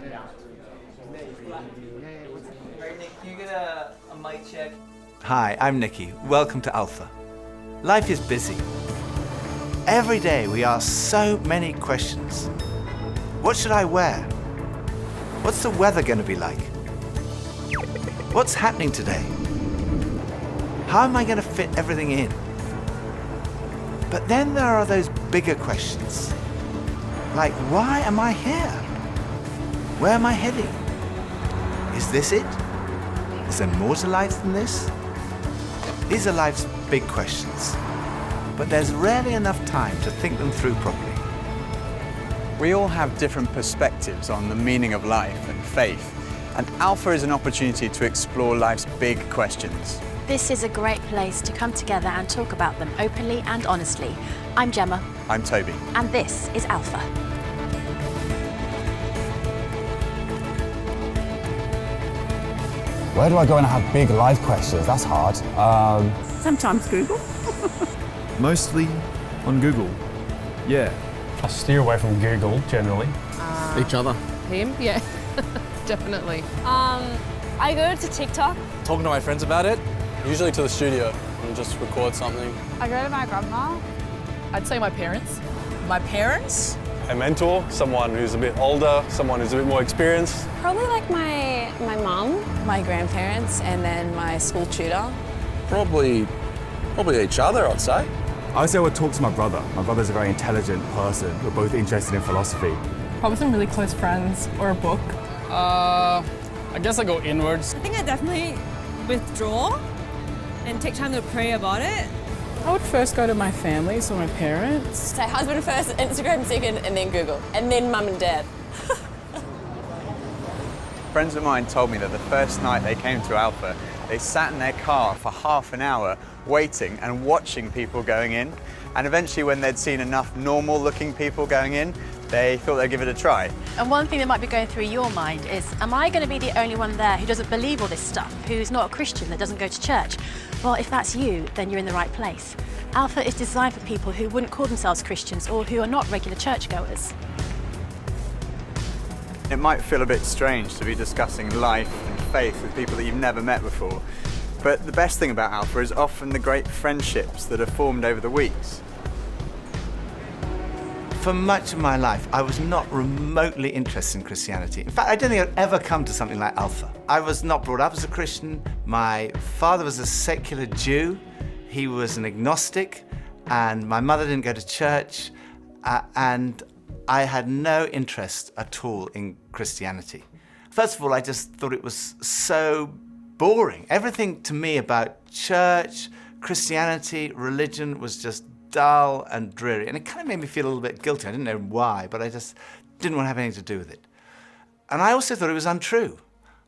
Alright, Nick, can you get a mic check? Hi, I'm Nicky. Welcome to Alpha. Life is busy. Every day we ask so many questions. What should I wear? What's the weather going to be like? What's happening today? How am I going to fit everything in? But then there are those bigger questions. Like, why am I here? Where am I heading? Is this it? Is there more to life than this? These are life's big questions, but there's rarely enough time to think them through properly. We all have different perspectives on the meaning of life and faith, and Alpha is an opportunity to explore life's big questions. This is a great place to come together and talk about them openly and honestly. I'm Gemma. I'm Toby. And this is Alpha. Where do I go and have big life questions? That's hard. Sometimes Google. Mostly on Google. Yeah. I steer away from Google, generally. Each other. Him? Yeah, definitely. I go to TikTok. Talking to my friends about it, usually to the studio and just record something. I go to my grandma. I'd say my parents. My parents? A mentor, someone who's a bit older, someone who's a bit more experienced. Probably like my mum, my grandparents, and then my school tutor. Probably each other, I'd say. I would say I would talk to my brother. My brother's a very intelligent person. We're both interested in philosophy. Probably some really close friends or a book. I guess I go inwards. I think I definitely withdraw and take time to pray about it. I would first go to my family, so my parents. Say husband first, Instagram second, and then Google, and then mum and dad. Friends of mine told me that the first night they came to Alpha, they sat in their car for half an hour waiting and watching people going in. And eventually when they'd seen enough normal-looking people going in, they thought they'd give it a try. And one thing that might be going through your mind is, am I going to be the only one there who doesn't believe all this stuff, who's not a Christian, that doesn't go to church? Well, if that's you, then you're in the right place. Alpha is designed for people who wouldn't call themselves Christians or who are not regular churchgoers. It might feel a bit strange to be discussing life and faith with people that you've never met before, but the best thing about Alpha is often the great friendships that are formed over the weeks. For much of my life, I was not remotely interested in Christianity. In fact, I didn't think I'd ever come to something like Alpha. I was not brought up as a Christian. My father was a secular Jew. He was an agnostic, and my mother didn't go to church, and I had no interest at all in Christianity. First of all, I just thought it was so boring. Everything to me about church, Christianity, religion was just dull and dreary, and it kind of made me feel a little bit guilty. I didn't know why, but I just didn't want to have anything to do with it. And I also thought it was untrue.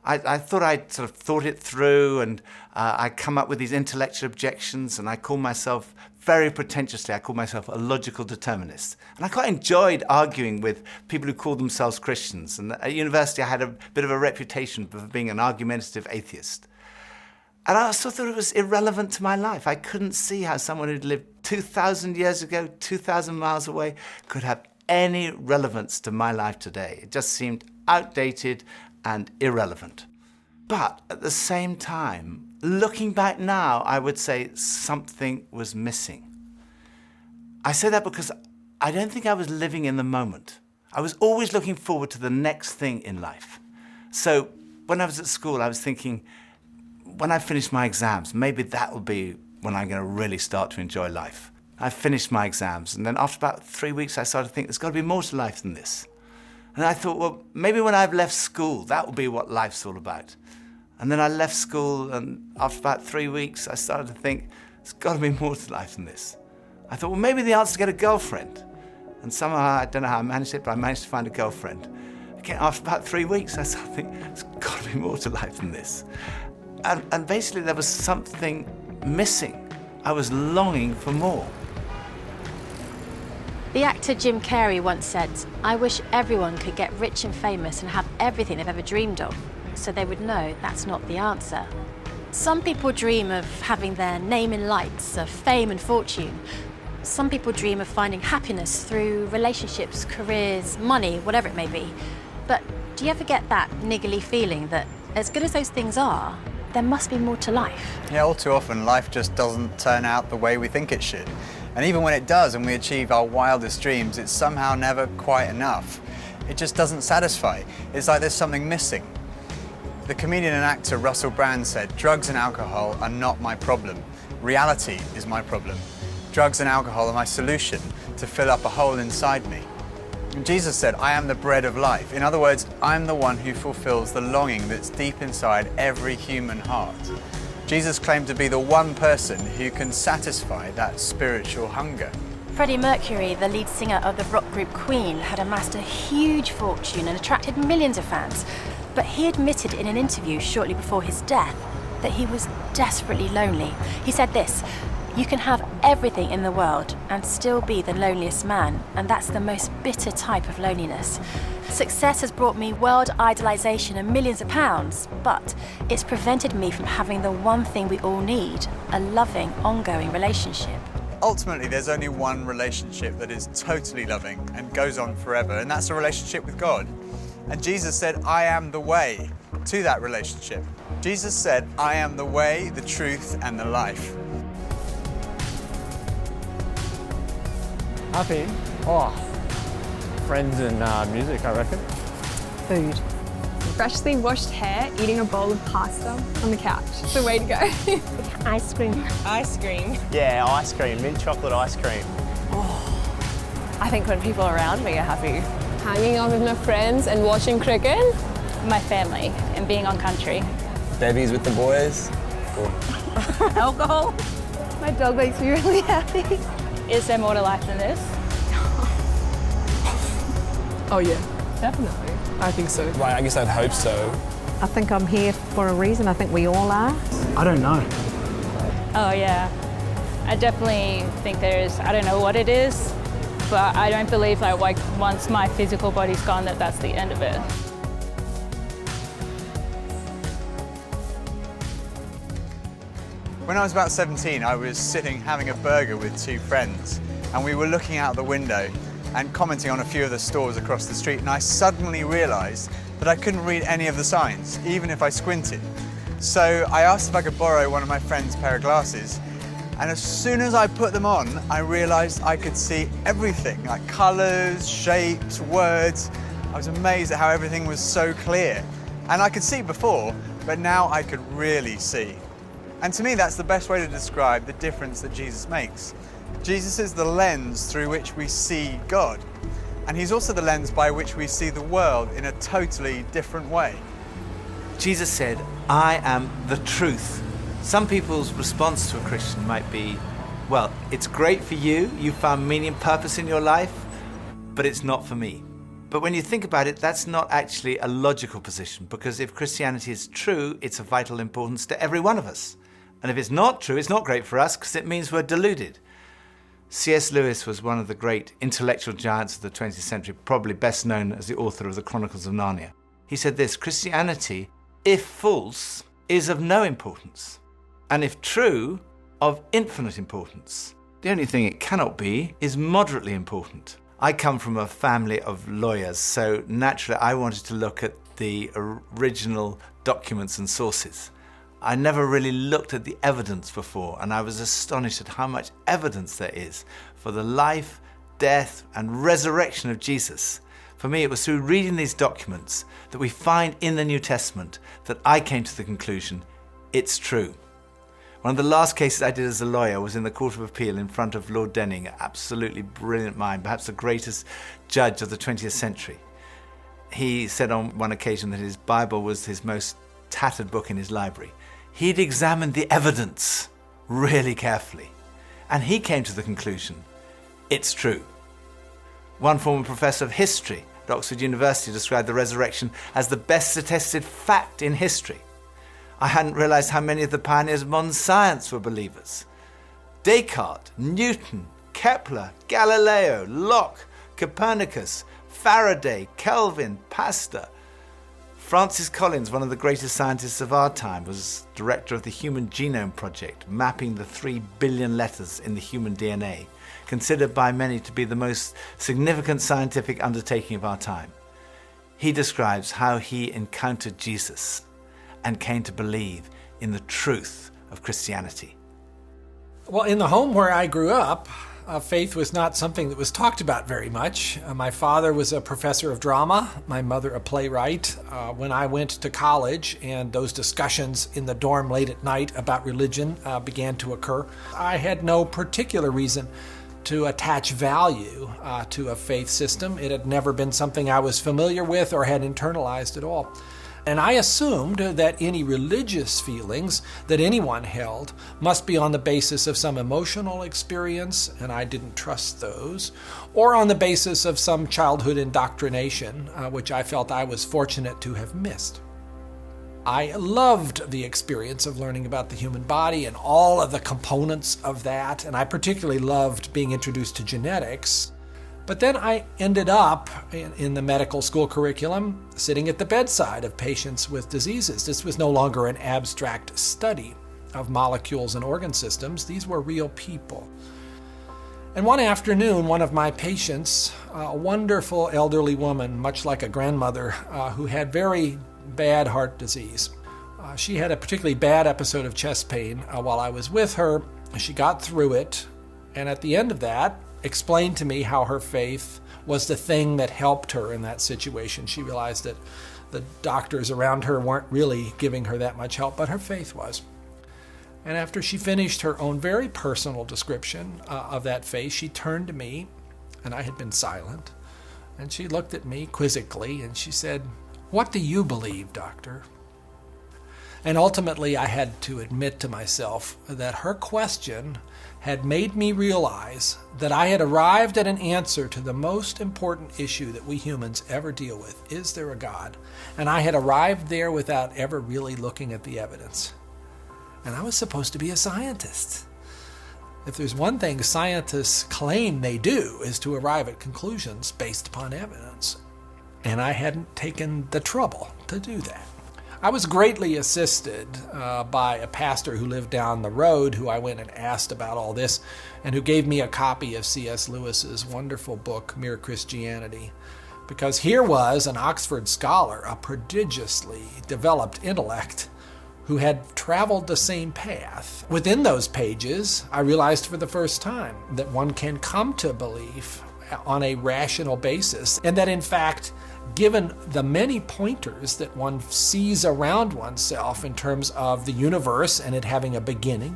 I thought I'd sort of thought it through, and I'd come up with these intellectual objections, and I called myself, very pretentiously, I called myself a logical determinist. And I quite enjoyed arguing with people who called themselves Christians. And at university, I had a bit of a reputation for being an argumentative atheist. And I also thought it was irrelevant to my life. I couldn't see how someone who'd lived 2,000 years ago, 2,000 miles away, could have any relevance to my life today. It just seemed outdated and irrelevant. But at the same time, looking back now, I would say something was missing. I say that because I don't think I was living in the moment. I was always looking forward to the next thing in life. So when I was at school, I was thinking, when I finish my exams, maybe that will be when I'm going to really start to enjoy life. I finished my exams, and then after about 3 weeks, I started to think there's got to be more to life than this. And I thought, well, maybe when I've left school, that will be what life's all about. And then I left school, and after about 3 weeks, I started to think, there's got to be more to life than this. I thought, well, maybe the answer is to get a girlfriend. And somehow, I don't know how I managed it, but I managed to find a girlfriend. Again, after about 3 weeks, I started to think, there's got to be more to life than this. And basically, there was something missing. I was longing for more. The actor Jim Carrey once said, "I wish everyone could get rich and famous and have everything they've ever dreamed of, so they would know that's not the answer." Some people dream of having their name in lights, of fame and fortune. Some people dream of finding happiness through relationships, careers, money, whatever it may be. But do you ever get that niggly feeling that as good as those things are, there must be more to life? Yeah, all too often life just doesn't turn out the way we think it should. And even when it does and we achieve our wildest dreams, it's somehow never quite enough. It just doesn't satisfy. It's like there's something missing. The comedian and actor Russell Brand said, "Drugs and alcohol are not my problem. Reality is my problem. Drugs and alcohol are my solution to fill up a hole inside me." And Jesus said, "I am the bread of life." In other words, I'm the one who fulfills the longing that's deep inside every human heart. Jesus claimed to be the one person who can satisfy that spiritual hunger. Freddie Mercury, the lead singer of the rock group Queen, had amassed a huge fortune and attracted millions of fans. But he admitted in an interview shortly before his death that he was desperately lonely. He said this, "You can have everything in the world and still be the loneliest man, and that's the most bitter type of loneliness. Success has brought me world idolization and millions of pounds, but it's prevented me from having the one thing we all need, a loving, ongoing relationship." Ultimately, there's only one relationship that is totally loving and goes on forever, and that's a relationship with God. And Jesus said, "I am the way to that relationship." Jesus said, "I am the way, the truth, and the life." Happy? Oh, friends and music, I reckon. Food. Freshly washed hair, eating a bowl of pasta on the couch. It's the way to go. Ice cream. Ice cream. Yeah, ice cream, mint chocolate ice cream. I think when people around me are happy. Hanging out with my friends and watching cricket. My family and being on country. Bevies with the boys. Alcohol. My dog makes me really happy. Is there more to life than this? Oh yeah, definitely. I think so. Right, I guess I'd hope so. I think I'm here for a reason. I think we all are. I don't know. Oh yeah. I definitely think I don't know what it is, but I don't believe that like once my physical body's gone that's the end of it. When I was about 17, I was sitting having a burger with two friends, and we were looking out the window and commenting on a few of the stores across the street, and I suddenly realized that I couldn't read any of the signs, even if I squinted. So I asked if I could borrow one of my friend's pair of glasses, and as soon as I put them on, I realized I could see everything, like colors, shapes, words. I was amazed at how everything was so clear. And I could see before, but now I could really see. And to me, that's the best way to describe the difference that Jesus makes. Jesus is the lens through which we see God. And he's also the lens by which we see the world in a totally different way. Jesus said, "I am the truth." Some people's response to a Christian might be, well, it's great for you, you found meaning and purpose in your life, but it's not for me. But when you think about it, that's not actually a logical position, because if Christianity is true, it's of vital importance to every one of us. And if it's not true, it's not great for us because it means we're deluded. C.S. Lewis was one of the great intellectual giants of the 20th century, probably best known as the author of the Chronicles of Narnia. He said this, "Christianity, if false, is of no importance, and if true, of infinite importance. The only thing it cannot be is moderately important." I come from a family of lawyers, so naturally I wanted to look at the original documents and sources. I never really looked at the evidence before, and I was astonished at how much evidence there is for the life, death, and resurrection of Jesus. For me, it was through reading these documents that we find in the New Testament that I came to the conclusion, it's true. One of the last cases I did as a lawyer was in the Court of Appeal in front of Lord Denning, an absolutely brilliant mind, perhaps the greatest judge of the 20th century. He said on one occasion that his Bible was his most tattered book in his library. He'd examined the evidence really carefully, and he came to the conclusion, it's true. One former professor of history at Oxford University described the resurrection as the best attested fact in history. I hadn't realized how many of the pioneers of modern science were believers. Descartes, Newton, Kepler, Galileo, Locke, Copernicus, Faraday, Kelvin, Pasteur. Francis Collins, one of the greatest scientists of our time, was director of the Human Genome Project, mapping the 3 billion letters in the human DNA, considered by many to be the most significant scientific undertaking of our time. He describes how he encountered Jesus and came to believe in the truth of Christianity. Well, in the home where I grew up, faith was not something that was talked about very much. My father was a professor of drama, my mother a playwright. When I went to college and those discussions in the dorm late at night about religion began to occur, I had no particular reason to attach value to a faith system. It had never been something I was familiar with or had internalized at all. And I assumed that any religious feelings that anyone held must be on the basis of some emotional experience, and I didn't trust those, or on the basis of some childhood indoctrination, which I felt I was fortunate to have missed. I loved the experience of learning about the human body and all of the components of that, and I particularly loved being introduced to genetics. But then I ended up in the medical school curriculum sitting at the bedside of patients with diseases. This was no longer an abstract study of molecules and organ systems. These were real people. And one afternoon, one of my patients, a wonderful elderly woman, much like a grandmother, who had very bad heart disease. She had a particularly bad episode of chest pain while I was with her. She got through it, and at the end of that, explained to me how her faith was the thing that helped her in that situation. She realized that the doctors around her weren't really giving her that much help, but her faith was. And after she finished her own very personal description of that faith, she turned to me, and I had been silent, and she looked at me quizzically, and she said, "What do you believe, doctor?" And ultimately, I had to admit to myself that her question had made me realize that I had arrived at an answer to the most important issue that we humans ever deal with. Is there a God? And I had arrived there without ever really looking at the evidence. And I was supposed to be a scientist. If there's one thing scientists claim they do is to arrive at conclusions based upon evidence. And I hadn't taken the trouble to do that. I was greatly assisted by a pastor who lived down the road, who I went and asked about all this, and who gave me a copy of C.S. Lewis's wonderful book, Mere Christianity. Because here was an Oxford scholar, a prodigiously developed intellect, who had traveled the same path. Within those pages, I realized for the first time that one can come to belief on a rational basis, and that in fact, given the many pointers that one sees around oneself in terms of the universe and it having a beginning,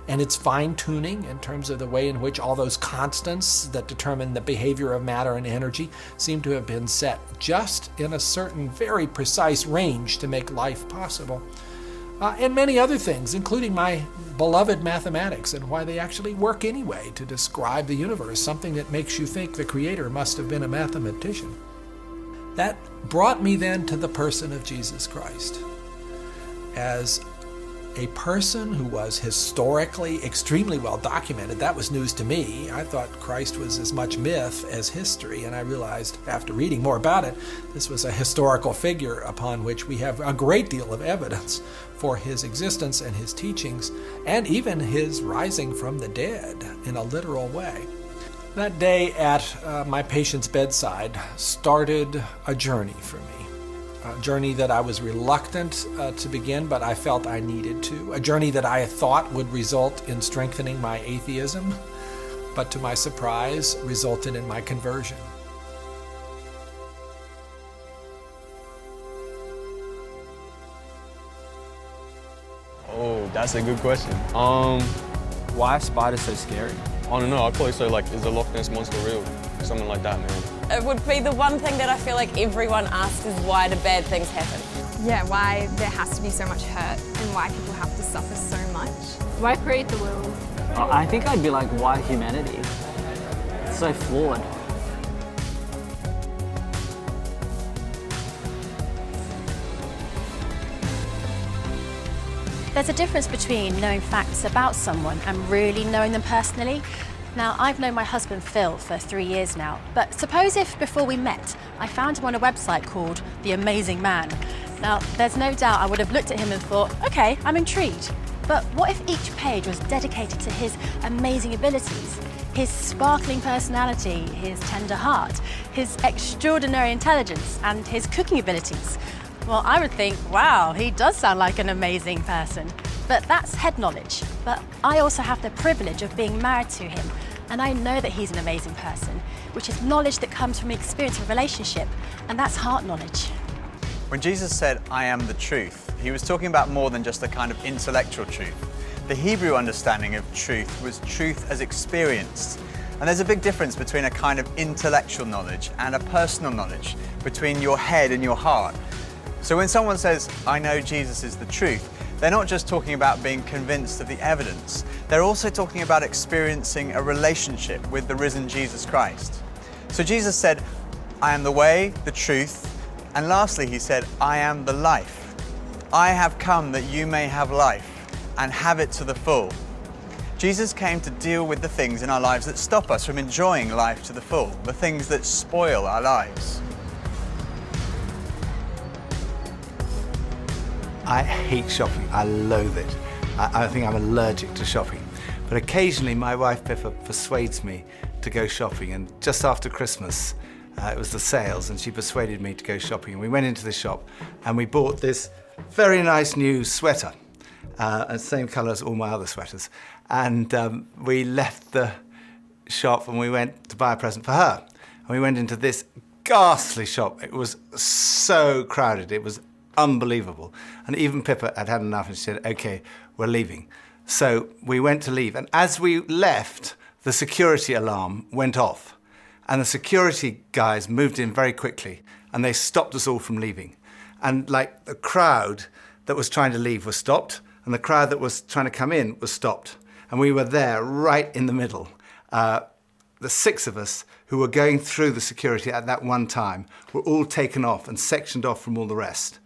and its fine-tuning in terms of the way in which all those constants that determine the behavior of matter and energy seem to have been set just in a certain very precise range to make life possible. And many other things, including my beloved mathematics and why they actually work anyway to describe the universe, something that makes you think the Creator must have been a mathematician. That brought me then to the person of Jesus Christ as a person who was historically extremely well documented. That was news to me. I thought Christ was as much myth as history, and I realized after reading more about it, this was a historical figure upon which we have a great deal of evidence for his existence and his teachings, and even his rising from the dead in a literal way. That day at my patient's bedside started a journey for me, a journey that I was reluctant to begin, but I felt I needed to, a journey that I thought would result in strengthening my atheism, but to my surprise, resulted in my conversion. Oh, that's a good question. Why are spiders so scary? I don't know, I'd probably say like, is the Loch Ness Monster real? Something like that, man. It would be the one thing that I feel like everyone asks is why do bad things happen? Yeah, why there has to be so much hurt and why people have to suffer so much. Why create the world? I think I'd be like, why humanity? It's so flawed. There's a difference between knowing facts about someone and really knowing them personally. Now, I've known my husband Phil for 3 years now, but suppose if before we met, I found him on a website called The Amazing Man. Now, there's no doubt I would have looked at him and thought, okay, I'm intrigued. But what if each page was dedicated to his amazing abilities, His sparkling personality, his tender heart, his extraordinary intelligence, and his cooking abilities. Well, I would think, wow, he does sound like an amazing person. But that's head knowledge. But I also have the privilege of being married to him, and I know that he's an amazing person, which is knowledge that comes from experience of a relationship, and that's heart knowledge. When Jesus said, "I am the truth," he was talking about more than just a kind of intellectual truth. The Hebrew understanding of truth was truth as experienced. And there's a big difference between a kind of intellectual knowledge and a personal knowledge, between your head and your heart. So when someone says, "I know Jesus is the truth," they're not just talking about being convinced of the evidence. They're also talking about experiencing a relationship with the risen Jesus Christ. So Jesus said, "I am the way, the truth," and lastly he said, "I am the life. I have come that you may have life and have it to the full." Jesus came to deal with the things in our lives that stop us from enjoying life to the full, the things that spoil our lives. I hate shopping. I loathe it. I think I'm allergic to shopping. But occasionally my wife Pippa persuades me to go shopping, and just after Christmas it was the sales and she persuaded me to go shopping, and we went into the shop and we bought this very nice new sweater, same colour as all my other sweaters, and we left the shop and we went to buy a present for her, and we went into this ghastly shop. It was so crowded, it was unbelievable, and even Pippa had had enough and she said, "Okay, we're leaving." So we went to leave, and as we left, the security alarm went off, and the security guys moved in very quickly and they stopped us all from leaving. And like the crowd that was trying to leave was stopped, and the crowd that was trying to come in was stopped, and we were there right in the middle. The 6 of us who were going through the security at that one time were all taken off and sectioned off from all the rest.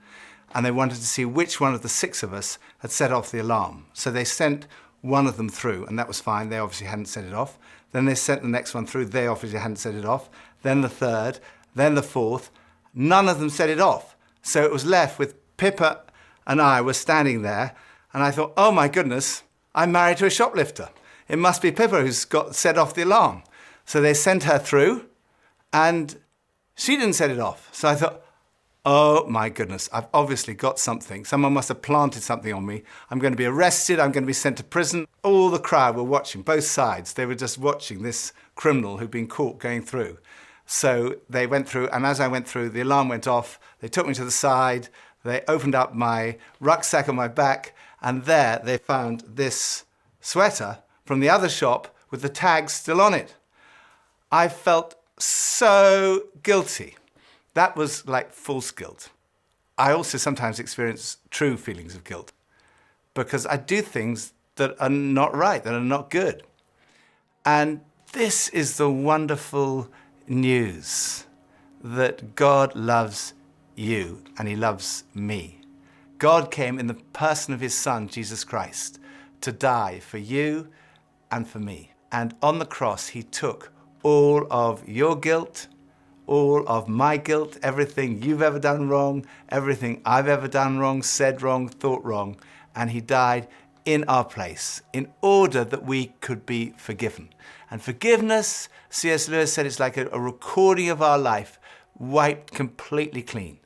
And they wanted to see which one of the 6 of us had set off the alarm. So they sent one of them through, and that was fine. They obviously hadn't set it off. Then they sent the next one through. They obviously hadn't set it off. Then the 3rd, then the 4th. None of them set it off. So it was left with Pippa and I were standing there, and I thought, oh my goodness, I'm married to a shoplifter. It must be Pippa who's got set off the alarm. So they sent her through, and she didn't set it off. So I thought, oh my goodness, I've obviously got something. Someone must have planted something on me. I'm going to be arrested, I'm going to be sent to prison. All the crowd were watching, both sides. They were just watching this criminal who'd been caught going through. So they went through, and as I went through, the alarm went off. They took me to the side. They opened up my rucksack on my back, and there they found this sweater from the other shop with the tag still on it. I felt so guilty. That was like false guilt. I also sometimes experience true feelings of guilt because I do things that are not right, that are not good. And this is the wonderful news that God loves you and he loves me. God came in the person of his Son, Jesus Christ, to die for you and for me. And on the cross, he took all of your guilt, all of my guilt, everything you've ever done wrong, everything I've ever done wrong, said wrong, thought wrong, and he died in our place in order that we could be forgiven. And forgiveness, C.S. Lewis said, it's like a recording of our life wiped completely clean.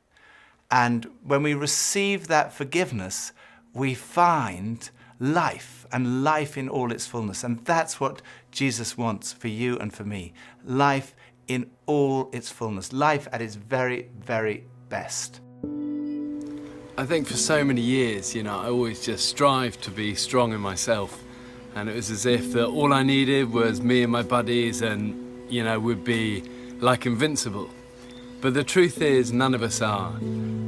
And when we receive that forgiveness, we find life, and life in all its fullness. And that's what Jesus wants for you and for me. Life in all its fullness. Life at its very, very best. I think for so many years, I always just strived to be strong in myself. And it was as if that all I needed was me and my buddies and, we'd be like invincible. But the truth is, none of us are.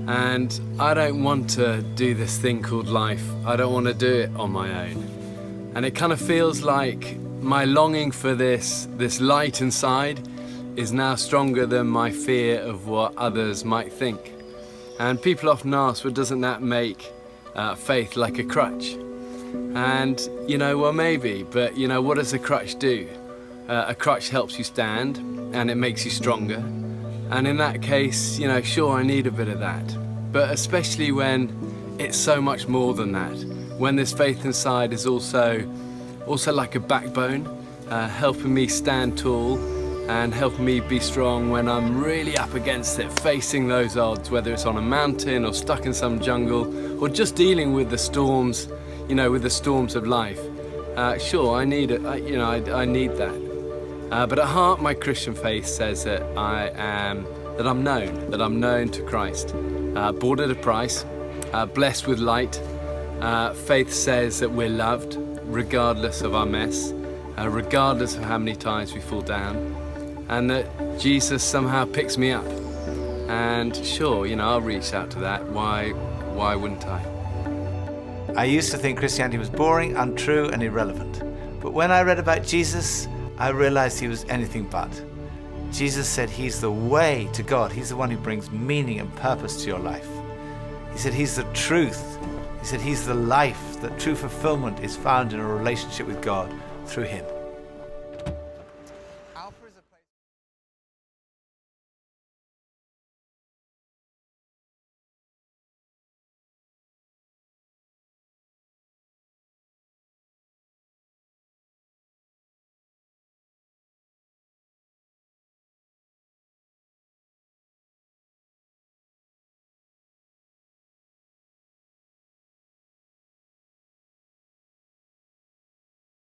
And I don't want to do this thing called life. I don't want to do it on my own. And it kind of feels like my longing for this light inside is now stronger than my fear of what others might think. And people often ask, well, doesn't that make faith like a crutch? And, well, maybe, but, what does a crutch do? A crutch helps you stand, and it makes you stronger. And in that case, sure, I need a bit of that. But especially when it's so much more than that. When this faith inside is also like a backbone, helping me stand tall and helping me be strong when I'm really up against it, facing those odds, whether it's on a mountain or stuck in some jungle or just dealing with the storms, with the storms of life. Sure, I need it. I need that. But at heart, my Christian faith says that I'm known to Christ, bought at a price, blessed with light. Faith says that we're loved, regardless of our mess, regardless of how many times we fall down, and that Jesus somehow picks me up. And sure, I'll reach out to that. Why wouldn't I? I used to think Christianity was boring, untrue, and irrelevant. But when I read about Jesus, I realized he was anything but. Jesus said he's the way to God. He's the one who brings meaning and purpose to your life. He said he's the truth. He said he's the life, that true fulfillment is found in a relationship with God through him.